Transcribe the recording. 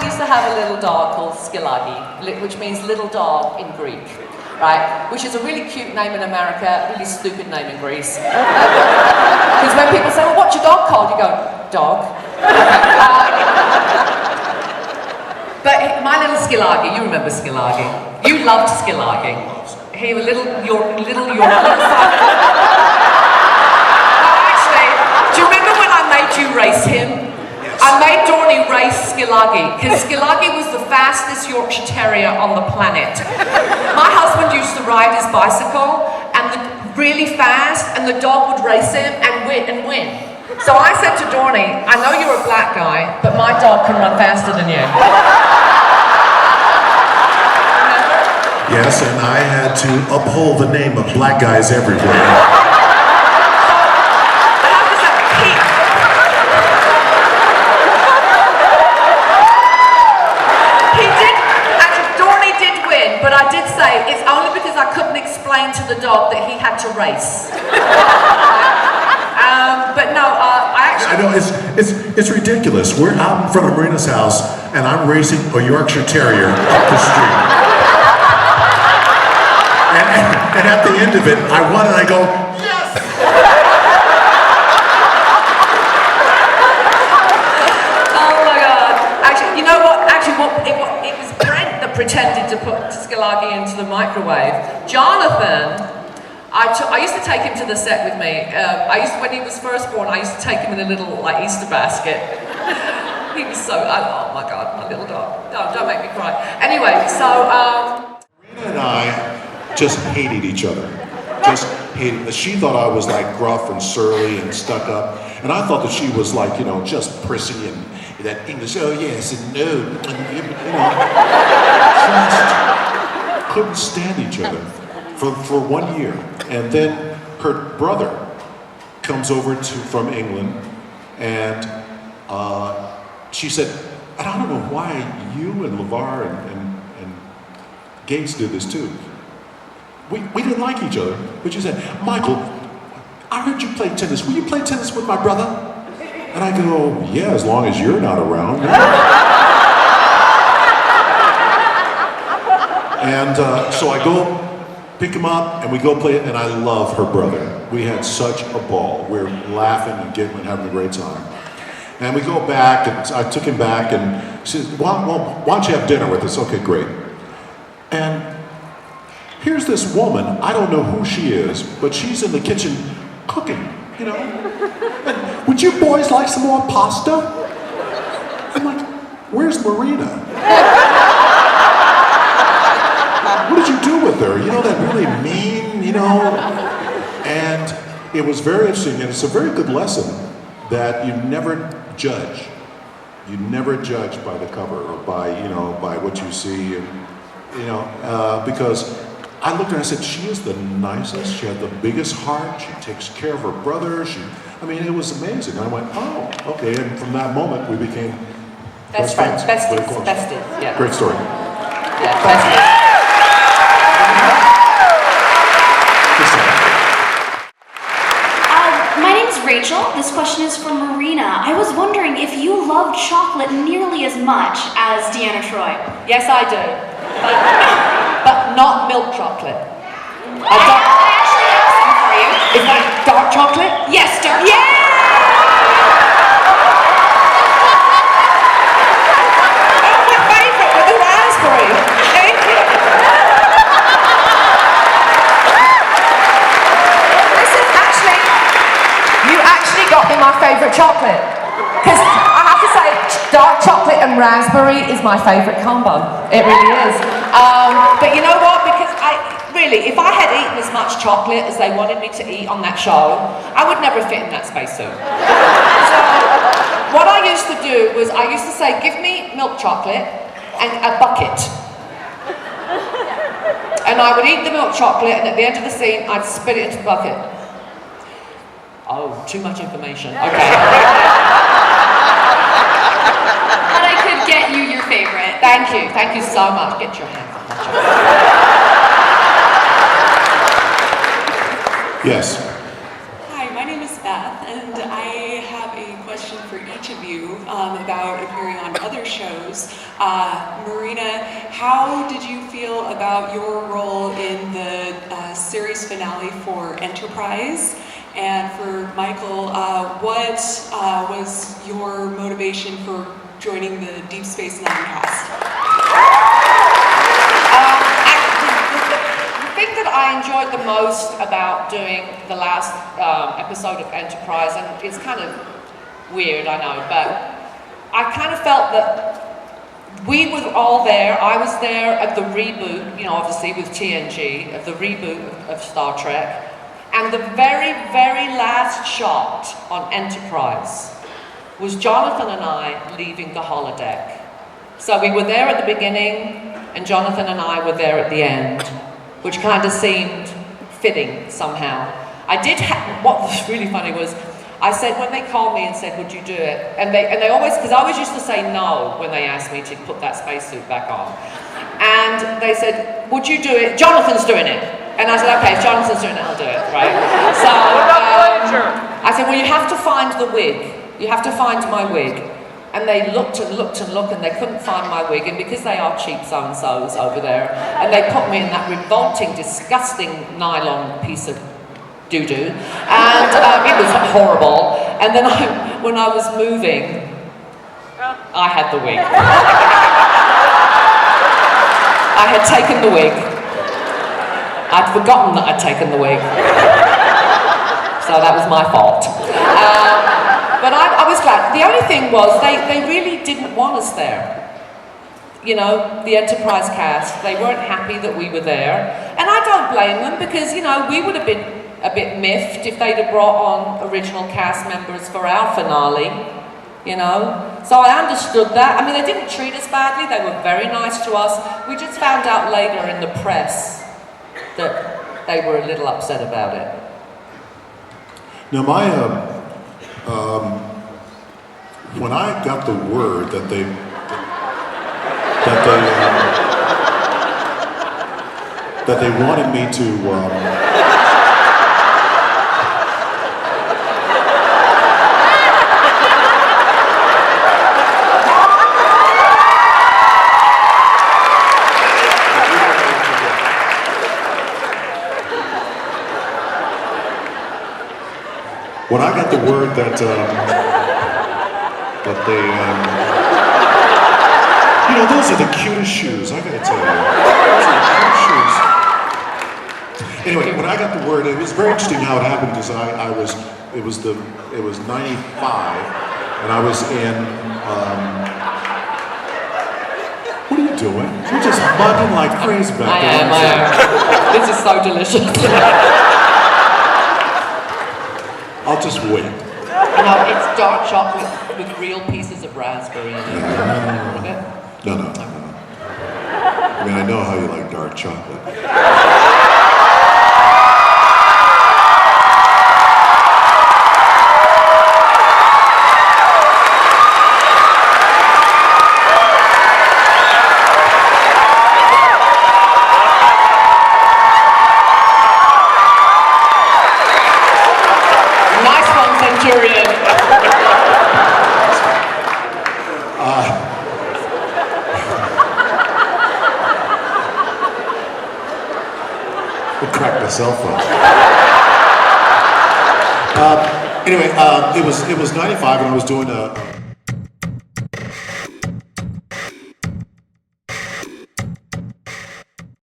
used to have a little dog called Skilagi, which means little dog in Greek, right? Which is a really cute name in America, a really stupid name in Greece. Because when people say, well, what's your dog called? You go, dog. But my little Skilagi, you remember Skilagi. You loved Skilagi. He was your little Actually, do you remember when I made you race him? I made Dorn race Skilagi, because Skilagi was the fastest Yorkshire Terrier on the planet. My husband used to ride his bicycle, and really fast, and the dog would race him and win. So I said to Dorn, I know you're a black guy, but my dog can run faster than you. Yes, and I had to uphold the name of black guys everywhere. But I did say it's only because I couldn't explain to the dog that he had to race. But no, I actually. I know it's ridiculous. We're out in front of Marina's house, and I'm racing a Yorkshire Terrier up the street. And at the end of it, I won, and I go, yes. Oh my God! Actually, you know what? It was Brent that pretended to put Skilagi into the microwave. Jonathan, I used to take him to the set with me. When he was first born, I used to take him in a little Easter basket. He was so, oh my God, my little dog. Don't make me cry. Anyway, so Marina and I just hated each other. Just hated. She thought I was like gruff and surly and stuck up, and I thought that she was like, just prissy and that English, oh yes and no, just couldn't stand each other for 1 year. And then her brother comes over from England, and she said, and I don't know why you and LeVar and Gates did this too. We didn't like each other, but she said, Michael, I heard you play tennis. Will you play tennis with my brother? And I go, yeah, as long as you're not around. And so I go pick him up, and we go play it, and I love her brother. We had such a ball. We were laughing and giggling and having a great time. And we go back, and I took him back, and she said, why don't you have dinner with us? Okay, great. And here's this woman, I don't know who she is, but she's in the kitchen cooking, And would you boys like some more pasta? I'm like, where's Marina? What did you do with her? That really mean, And it was very interesting, and it's a very good lesson that you never judge. You never judge by the cover or by what you see, and, because I looked at her and I said, she is the nicest, she had the biggest heart, she takes care of her brother, it was amazing. I went, oh, okay, and from that moment we became best friends. Bested, yeah. Great story. Yeah, bested. My name's Rachel. This question is from Marina. I was wondering if you loved chocolate nearly as much as Deanna Troi. Yes, I do. But not milk chocolate. I actually have some for you. Is that dark chocolate? Yes, dark chocolate. Yeah! Oh, my favorite with the raspberry. Thank you. You actually got me my favorite chocolate. Because I have to say, dark chocolate and raspberry is my favorite combo. It really is. But you know what? Because if I had eaten as much chocolate as they wanted me to eat on that show, I would never fit in that spacesuit. So what I used to do was I used to say, give me milk chocolate and a bucket. And I would eat the milk chocolate, and at the end of the scene, I'd spit it into the bucket. Oh, too much information. Okay. But I could get you your favorite. Thank you so much. Get your hands on that chocolate. Yes. Hi, my name is Beth. Beth, and I have a question for each of you about appearing on other shows. Marina, how did you feel about your role in the series finale for Enterprise? And for Michael, what was your motivation for joining the Deep Space Nine cast? The thing that I enjoyed the most about doing the last episode of Enterprise, and it's kind of weird, I know, but I kind of felt that we were all there. I was there at the reboot, you know, obviously with TNG, of the reboot of Star Trek. And the very, very last shot on Enterprise was Jonathan and I leaving the holodeck. So we were there at the beginning, and Jonathan and I were there at the end, which kind of seemed fitting somehow. What was really funny was, I said, when they called me and said, would you do it? And they always, because I always used to say no when they asked me to put that spacesuit back on. And they said, would you do it? Jonathan's doing it. And I said, okay, if Jonathan's doing it, I'll do it, right? So I said, well, you have to find the wig. You have to find my wig. And they looked and looked and looked, and they couldn't find my wig. And because they are cheap so-and-sos over there, and they put me in that revolting, disgusting nylon piece of doo-doo. And it was horrible. And then when I was moving, I had the wig. I had taken the wig. I'd forgotten that I'd taken the wig. So that was my fault. But I was glad. The only thing was, they really didn't want us there. You know, the Enterprise cast, they weren't happy that we were there. And I don't blame them, because, you know, we would have been a bit miffed if they'd have brought on original cast members for our finale, you know. So I understood that. I mean, they didn't treat us badly. They were very nice to us. We just found out later in the press that they were a little upset about it. Now, when I got the word that they wanted me to when I got the word that they, you know, those are the cutest shoes, I gotta tell you. Those are the cutest shoes. Anyway, when I got the word, it was very interesting how it happened, because it was 95, and I was in, what are you doing? You're just bugging like crazy back there. I am. This is so delicious. I'll just wait. You know, it's dark chocolate with real pieces of raspberry in it. No. I mean, I know how you like dark chocolate. Crack myself up. Anyway, it was 95, and I was doing a